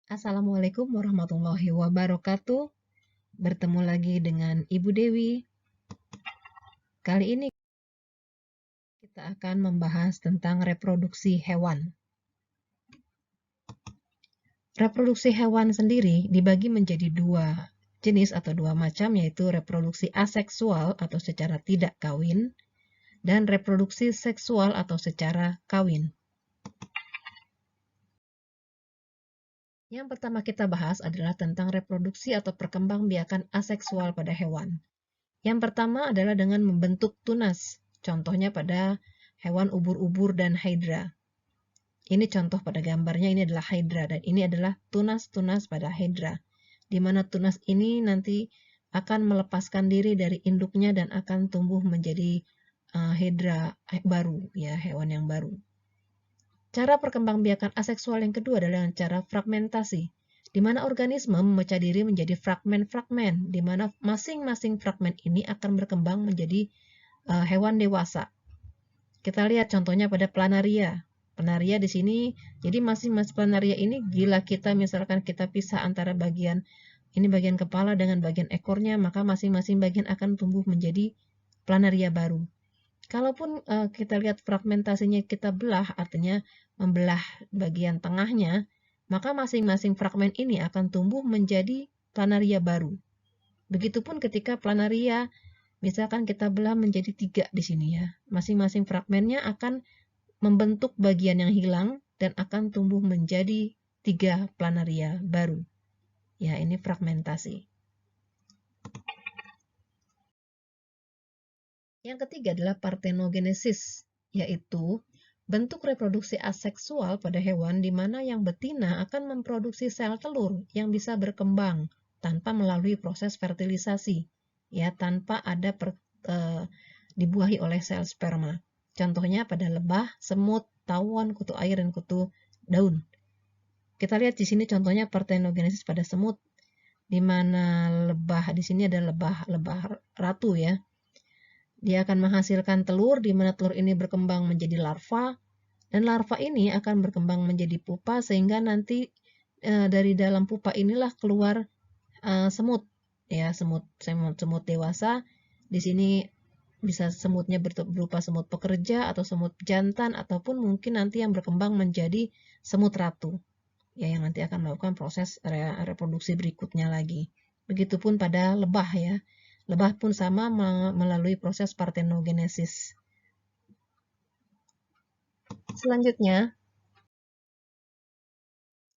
Assalamualaikum warahmatullahi wabarakatuh. Bertemu lagi dengan Ibu Dewi. Kali ini kita akan membahas tentang reproduksi hewan. Reproduksi hewan sendiri dibagi menjadi dua jenis atau dua macam, yaitu reproduksi aseksual atau secara tidak kawin dan reproduksi seksual atau secara kawin. Yang pertama kita bahas adalah tentang reproduksi atau perkembangbiakan aseksual pada hewan. Yang pertama adalah dengan membentuk tunas, contohnya pada hewan ubur-ubur dan hydra. Ini contoh pada gambarnya, ini adalah hydra dan ini adalah tunas-tunas pada hydra, di mana tunas ini nanti akan melepaskan diri dari induknya dan akan tumbuh menjadi hydra baru, ya, hewan yang baru. Cara perkembangbiakan aseksual yang kedua adalah dengan cara fragmentasi, di mana organisme memecah diri menjadi fragmen-fragmen, di mana masing-masing fragmen ini akan berkembang menjadi hewan dewasa. Kita lihat contohnya pada planaria. Planaria di sini, jadi masing-masing planaria ini, bila kita misalkan kita pisah antara bagian ini bagian kepala dengan bagian ekornya, maka masing-masing bagian akan tumbuh menjadi planaria baru. Kalaupun kita lihat fragmentasinya kita belah, artinya membelah bagian tengahnya, maka masing-masing fragmen ini akan tumbuh menjadi planaria baru. Begitupun ketika planaria, misalkan kita belah menjadi 3 di sini ya, masing-masing fragmennya akan membentuk bagian yang hilang dan akan tumbuh menjadi 3 planaria baru. Ya, ini fragmentasi. Yang ketiga adalah parthenogenesis, yaitu bentuk reproduksi aseksual pada hewan di mana yang betina akan memproduksi sel telur yang bisa berkembang tanpa melalui proses fertilisasi, ya, tanpa ada dibuahi oleh sel sperma. Contohnya pada lebah, semut, tawon, kutu air, dan kutu daun. Kita lihat di sini contohnya parthenogenesis pada semut, di mana lebah di sini ada lebah ratu ya. Dia akan menghasilkan telur, di mana telur ini berkembang menjadi larva, dan larva ini akan berkembang menjadi pupa, sehingga nanti dari dalam pupa inilah keluar semut, ya, semut dewasa. Di sini bisa semutnya berupa semut pekerja atau semut jantan, ataupun mungkin nanti yang berkembang menjadi semut ratu, ya, yang nanti akan melakukan proses reproduksi berikutnya lagi. Begitupun pada lebah ya. Lebah pun sama melalui proses parthenogenesis. Selanjutnya,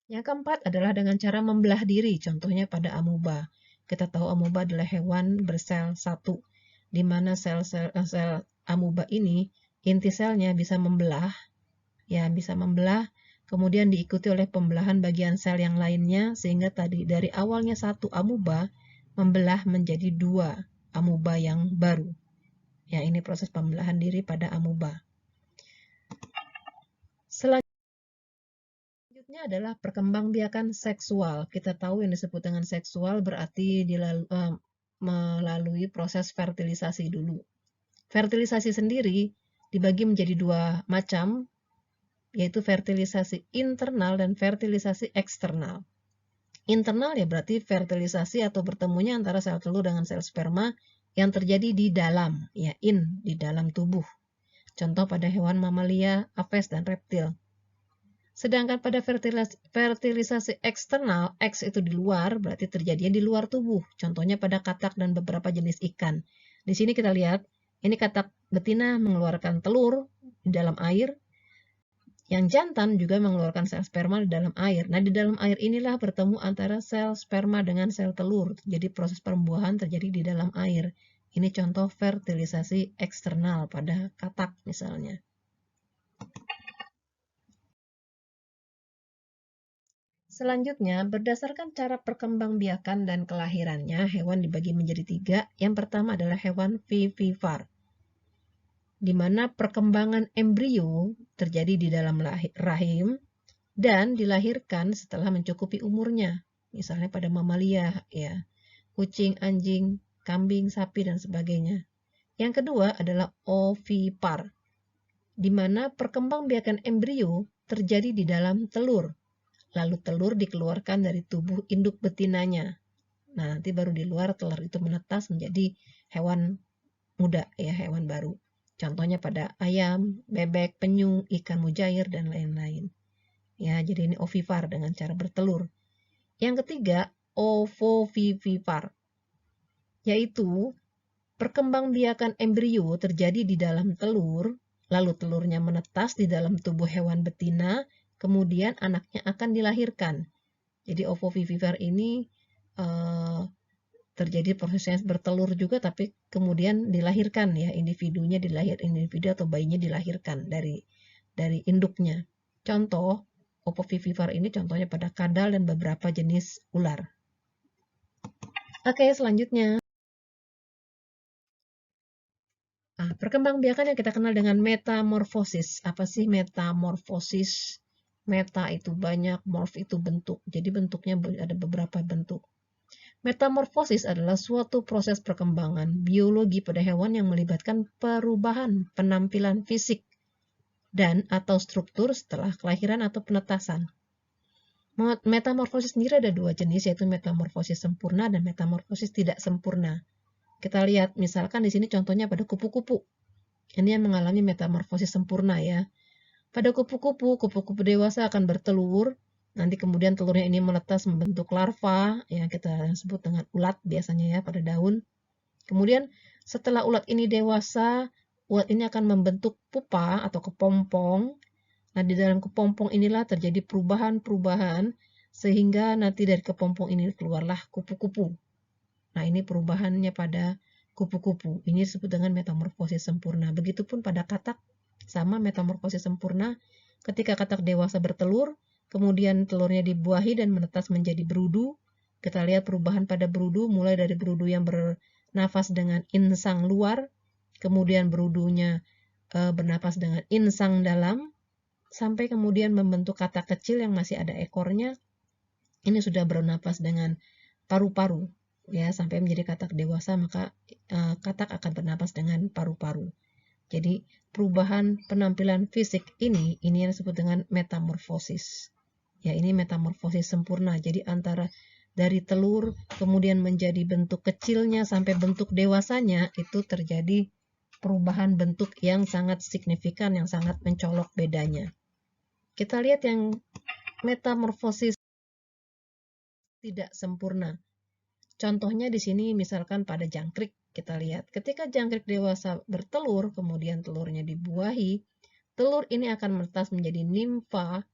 yang keempat adalah dengan cara membelah diri, contohnya pada amuba. Kita tahu amuba adalah hewan bersel satu, di mana sel amuba ini, inti selnya bisa membelah, ya, bisa membelah, kemudian diikuti oleh pembelahan bagian sel yang lainnya, sehingga tadi dari awalnya satu amuba membelah menjadi 2 amuba yang baru. Ya, ini proses pembelahan diri pada amuba. Selanjutnya adalah perkembangbiakan seksual. Kita tahu yang disebut dengan seksual berarti melalui proses fertilisasi dulu. Fertilisasi sendiri dibagi menjadi 2 macam, yaitu fertilisasi internal dan fertilisasi eksternal. Internal ya berarti fertilisasi atau bertemunya antara sel telur dengan sel sperma yang terjadi di dalam, ya, di dalam tubuh. Contoh pada hewan mamalia, apes, dan reptil. Sedangkan pada fertilisasi eksternal, X itu di luar, berarti terjadinya di luar tubuh. Contohnya pada katak dan beberapa jenis ikan. Di sini kita lihat, ini katak betina mengeluarkan telur di dalam air, yang jantan juga mengeluarkan sel sperma di dalam air. Nah, di dalam air inilah bertemu antara sel sperma dengan sel telur. Jadi proses perembuahan terjadi di dalam air. Ini contoh fertilisasi eksternal pada katak misalnya. Selanjutnya, berdasarkan cara perkembangbiakan dan kelahirannya, hewan dibagi menjadi 3. Yang pertama adalah hewan vivipar, di mana perkembangan embrio terjadi di dalam rahim dan dilahirkan setelah mencukupi umurnya. Misalnya pada mamalia, ya, kucing, anjing, kambing, sapi, dan sebagainya. Yang kedua adalah ovipar, di mana perkembangbiakan embrio terjadi di dalam telur. lalu telur dikeluarkan dari tubuh induk betinanya. Nah, nanti baru di luar telur itu menetas menjadi hewan muda, ya, hewan baru. Contohnya pada ayam, bebek, penyu, ikan mujair, dan lain-lain. Ya, jadi ini ovipar dengan cara bertelur. Yang ketiga, ovovivipar, yaitu perkembangbiakan embrio terjadi di dalam telur, lalu telurnya menetas di dalam tubuh hewan betina, kemudian anaknya akan dilahirkan. Jadi ovovivipar ini terjadi prosesnya bertelur juga, tapi kemudian dilahirkan, ya, individu atau bayinya dilahirkan dari induknya. Contoh ovovivipar ini contohnya pada kadal dan beberapa jenis ular. Oke, selanjutnya. Nah, perkembangbiakan yang kita kenal dengan metamorfosis. Apa sih metamorfosis? Meta itu banyak, morf itu bentuk. Jadi bentuknya ada beberapa bentuk. Metamorfosis adalah suatu proses perkembangan biologi pada hewan yang melibatkan perubahan penampilan fisik dan atau struktur setelah kelahiran atau penetasan. Metamorfosis sendiri ada dua jenis, yaitu metamorfosis sempurna dan metamorfosis tidak sempurna. Kita lihat misalkan di sini contohnya pada kupu-kupu. Ini yang mengalami metamorfosis sempurna, ya. Pada kupu-kupu dewasa akan bertelur. Nanti kemudian telurnya ini menetas membentuk larva yang kita sebut dengan ulat biasanya, ya, pada daun. Kemudian setelah ulat ini dewasa, ulat ini akan membentuk pupa atau kepompong. Nah, di dalam kepompong inilah terjadi perubahan-perubahan sehingga nanti dari kepompong ini keluarlah kupu-kupu. Nah, ini perubahannya pada kupu-kupu. Ini disebut dengan metamorfosis sempurna. Begitupun pada katak, sama metamorfosis sempurna. Ketika katak dewasa bertelur, kemudian telurnya dibuahi dan menetas menjadi berudu. Kita lihat perubahan pada berudu, mulai dari berudu yang bernafas dengan insang luar, kemudian berudunya bernafas dengan insang dalam, sampai kemudian membentuk katak kecil yang masih ada ekornya. Ini sudah bernafas dengan paru-paru, ya, sampai menjadi katak dewasa, maka katak akan bernafas dengan paru-paru. Jadi perubahan penampilan fisik ini yang disebut dengan metamorfosis. Ya, ini metamorfosis sempurna. Jadi antara dari telur kemudian menjadi bentuk kecilnya sampai bentuk dewasanya itu terjadi perubahan bentuk yang sangat signifikan, yang sangat mencolok bedanya. Kita lihat yang metamorfosis tidak sempurna. Contohnya di sini misalkan pada jangkrik, kita lihat ketika jangkrik dewasa bertelur, kemudian telurnya dibuahi, telur ini akan menetas menjadi nimfa,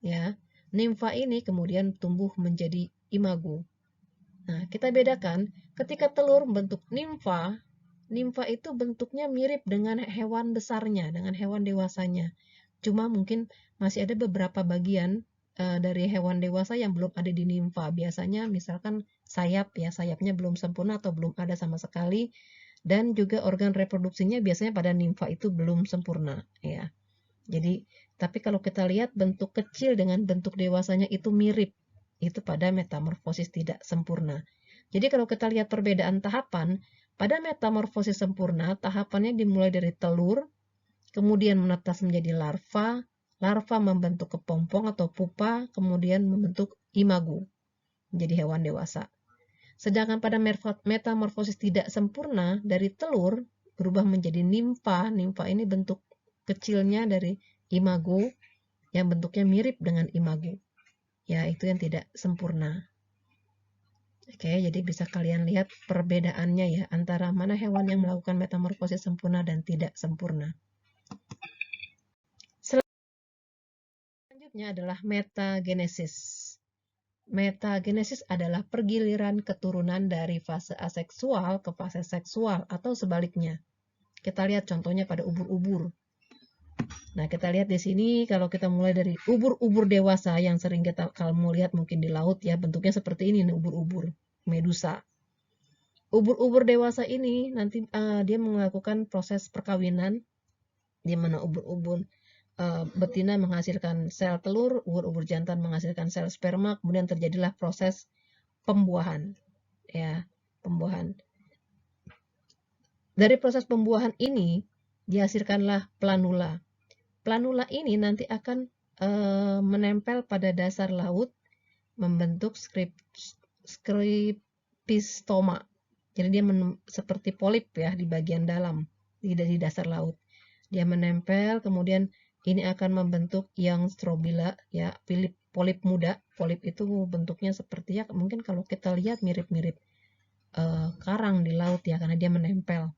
ya. Nimfa ini kemudian tumbuh menjadi imago. Nah, kita bedakan ketika telur membentuk nimfa, nimfa itu bentuknya mirip dengan hewan besarnya, dengan hewan dewasanya. Cuma mungkin masih ada beberapa bagian dari hewan dewasa yang belum ada di nimfa. Biasanya misalkan sayap, ya, sayapnya belum sempurna atau belum ada sama sekali, dan juga organ reproduksinya biasanya pada nimfa itu belum sempurna, ya. Jadi, tapi kalau kita lihat bentuk kecil dengan bentuk dewasanya itu mirip, itu pada metamorfosis tidak sempurna. Jadi kalau kita lihat perbedaan tahapan, pada metamorfosis sempurna tahapannya dimulai dari telur, kemudian menetas menjadi larva, larva membentuk kepompong atau pupa, kemudian membentuk imago, menjadi hewan dewasa. Sedangkan pada metamorfosis tidak sempurna, dari telur berubah menjadi nimfa. Nimfa ini bentuk kecilnya dari imago yang bentuknya mirip dengan imago. Ya, itu yang tidak sempurna. Oke, jadi bisa kalian lihat perbedaannya, ya, antara mana hewan yang melakukan metamorfosis sempurna dan tidak sempurna. Selanjutnya adalah metagenesis. Metagenesis adalah pergiliran keturunan dari fase aseksual ke fase seksual atau sebaliknya. Kita lihat contohnya pada ubur-ubur. Nah, kita lihat di sini kalau kita mulai dari ubur-ubur dewasa yang sering kita kamu lihat mungkin di laut, ya, bentuknya seperti ini nih, ubur-ubur medusa. Ubur-ubur dewasa ini nanti dia melakukan proses perkawinan di mana ubur-ubur betina menghasilkan sel telur, ubur-ubur jantan menghasilkan sel sperma, kemudian terjadilah proses pembuahan, ya, pembuahan. Dari proses pembuahan ini dihasilkanlah planula. Planula ini nanti akan menempel pada dasar laut, membentuk scriptostoma. Jadi dia seperti polip ya di bagian dalam, di dasar laut. Dia menempel, kemudian ini akan membentuk yang strobila ya, polip muda. Polip itu bentuknya seperti ya, mungkin kalau kita lihat mirip-mirip karang di laut ya, karena dia menempel.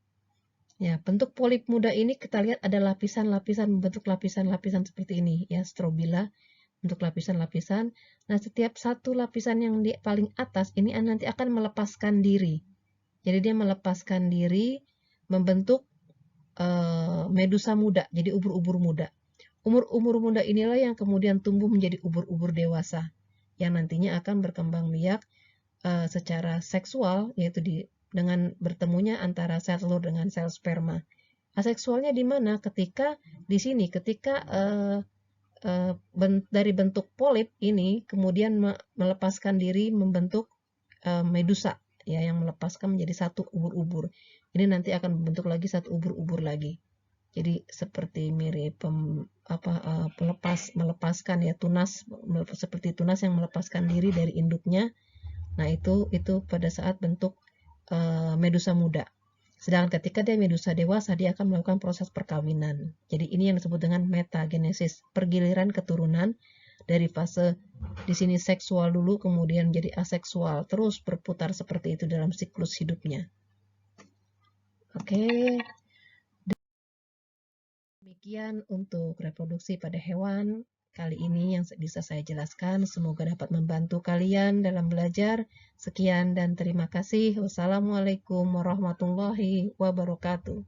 Ya, bentuk polip muda ini kita lihat ada lapisan-lapisan, membentuk lapisan-lapisan seperti ini ya, strobila, bentuk lapisan-lapisan. Nah, setiap satu lapisan yang di paling atas ini nanti akan melepaskan diri. Jadi dia melepaskan diri, membentuk medusa muda, jadi ubur-ubur muda. Umur muda inilah yang kemudian tumbuh menjadi ubur-ubur dewasa, yang nantinya akan berkembang biak secara seksual, yaitu dengan bertemunya antara sel telur dengan sel sperma. Aseksualnya di mana? Ketika di sini, ketika dari bentuk polip ini kemudian melepaskan diri membentuk medusa, ya, yang melepaskan menjadi satu ubur-ubur. Ini nanti akan membentuk lagi satu ubur-ubur lagi. Jadi seperti mirip melepaskan ya, tunas, seperti tunas yang melepaskan diri dari induknya. Nah, itu pada saat bentuk medusa muda. Sedangkan ketika dia medusa dewasa, dia akan melakukan proses perkawinan. Jadi ini yang disebut dengan metagenesis, pergiliran keturunan dari fase di sini seksual dulu, kemudian jadi aseksual, terus berputar seperti itu dalam siklus hidupnya. Oke, demikian untuk reproduksi pada hewan. Kali ini yang bisa saya jelaskan, semoga dapat membantu kalian dalam belajar. Sekian dan terima kasih. Wassalamualaikum warahmatullahi wabarakatuh.